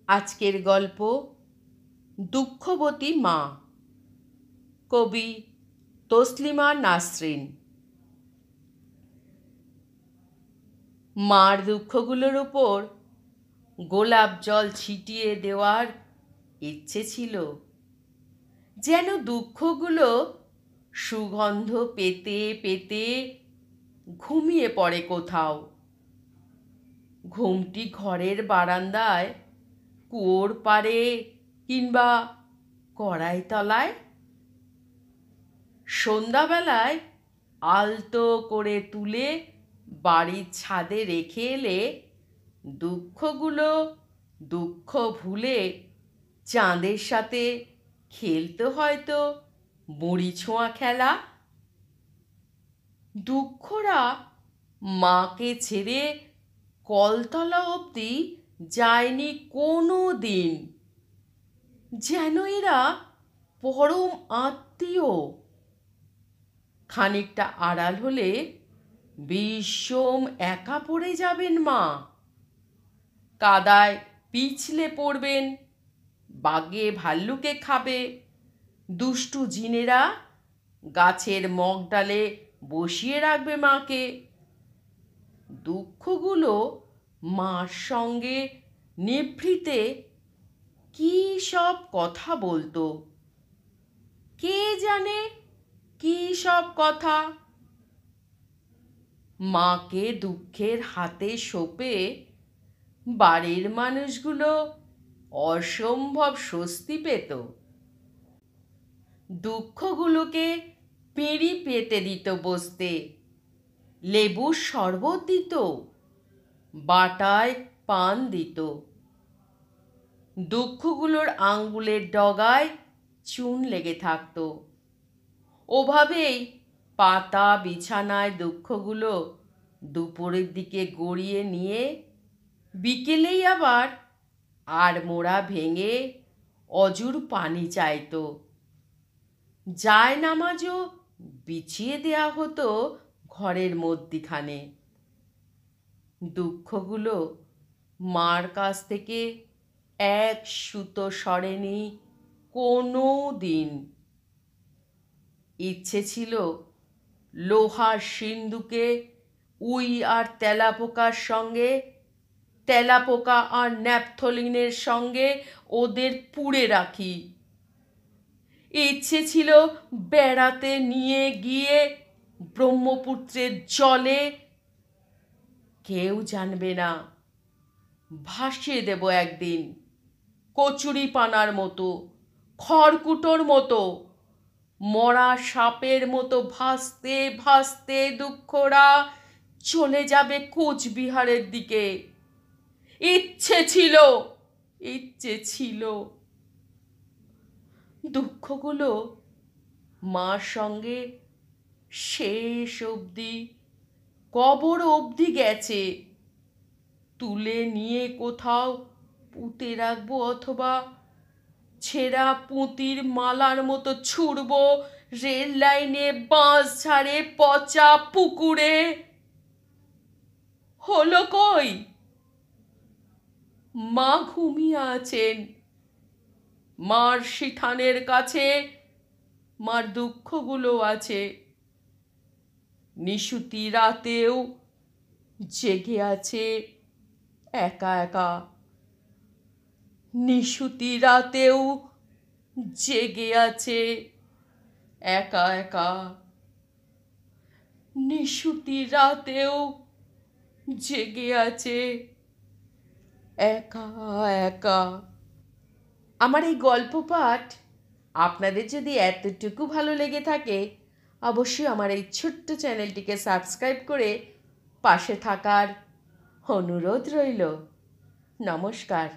আজকের গল্প দুঃখবতী মা। কবি তসলিমা নাসরিন। মার দুঃখগুলোর উপর গোলাপ জল ছিটিয়ে দেওয়ার ইচ্ছে ছিল, যেন দুঃখগুলো সুগন্ধ পেতে পেতে ঘুমিয়ে পড়ে কোথাও। ঘুমটি ঘরের বারান্দায়, কুয়োর পাড়ে কিংবা কড়াইতলায়। সন্ধ্যাবেলায় আলতো করে তুলে বাড়ির ছাদে রেখে এলে দুঃখগুলো দুঃখ ভুলে চাঁদের সাথে খেলতে হয়তো বড়ি ছোঁয়া খেলা। দুঃখরা মাকে ছেড়ে কলতলা অবধি যায়নি কোনো দিন, যেন এরা পরম আত্মীয়। খানিকটা আড়াল হলে বিষম একা পড়ে যাবেন মা, কাদায় পিছলে পড়বেন, বাগে ভাল্লুকে খাবে। দুষ্টু জিনেরা গাছের মগডালে বসিয়ে রাখবে মাকে। দুঃখগুলো মার সঙ্গে নিভৃতে কী সব কথা বলতো, কে জানে কী সব কথা। মাকে দুঃখের হাতে সঁপে বাড়ির মানুষগুলো অসম্ভব স্বস্তি পেত। দুঃখগুলোকে পিঁড়ি পেতে দিত বসতে, লেবুর শরবত দিত, বাটায় পান দিত। দুঃখগুলোর আঙ্গুলের ডগায় চুন লেগে থাকত। ওভাবেই পাতা বিছানায় দুঃখগুলো দুপুরের দিকে গড়িয়ে নিয়ে বিকেলেই আবার আড়মোড়া ভেঙে অজুর পানি চাইত। জায়নামাজও বিছিয়ে দেয়া হতো ঘরের মধ্যিখানে। দুঃখগুলো মার কাছ থেকে এক সুতো সরেনি কোনো দিন। ইচ্ছে ছিল লোহার সিন্দুকে উই আর তেলাপোকার সঙ্গে, তেলাপোকা আর ন্যাপথলিনের সঙ্গে ওদের পুড়ে রাখি। ইচ্ছে ছিল বেড়াতে নিয়ে গিয়ে ব্রহ্মপুত্রের জলে, কেউ জানবে না, ভাসিয়ে দেব একদিন, কচুরি পানার মতো, খড়কুটোর মতো, মরা সাপের মতো ভাসতে ভাসতে দুঃখরা চলে যাবে কোচবিহারের দিকে। ইচ্ছে ছিল, ইচ্ছে ছিল। দুঃখগুলো মার সঙ্গে শেষ অবধি, কবর অবধি গেছে। তুলে নিয়ে কোথাও পুঁতে রাখবো, অথবা ছেঁড়া পুঁতির মালার মতো ছুড়ব রেল লাইনে, বাঁশ ঝাড়ে, পচা পুকুরে। হলো কই? মা ঘুমিয়ে আছেন। মার সিঠানের কাছে মার দুঃখগুলো আছে। নিশুতি রাতেও জেগে আছে একা একা। নিশুতি রাতেও জেগে আছে একা একা। নিশুতি রাতেও জেগে আছে একা একা। আমার এই গল্প পাঠ আপনাদের যদি এতটুকু ভালো লেগে থাকে, অবশ্যই আমার এই ছোট্ট চ্যানেলটিকে সাবস্ক্রাইব করে পাশে থাকার অনুরোধ রইল। নমস্কার।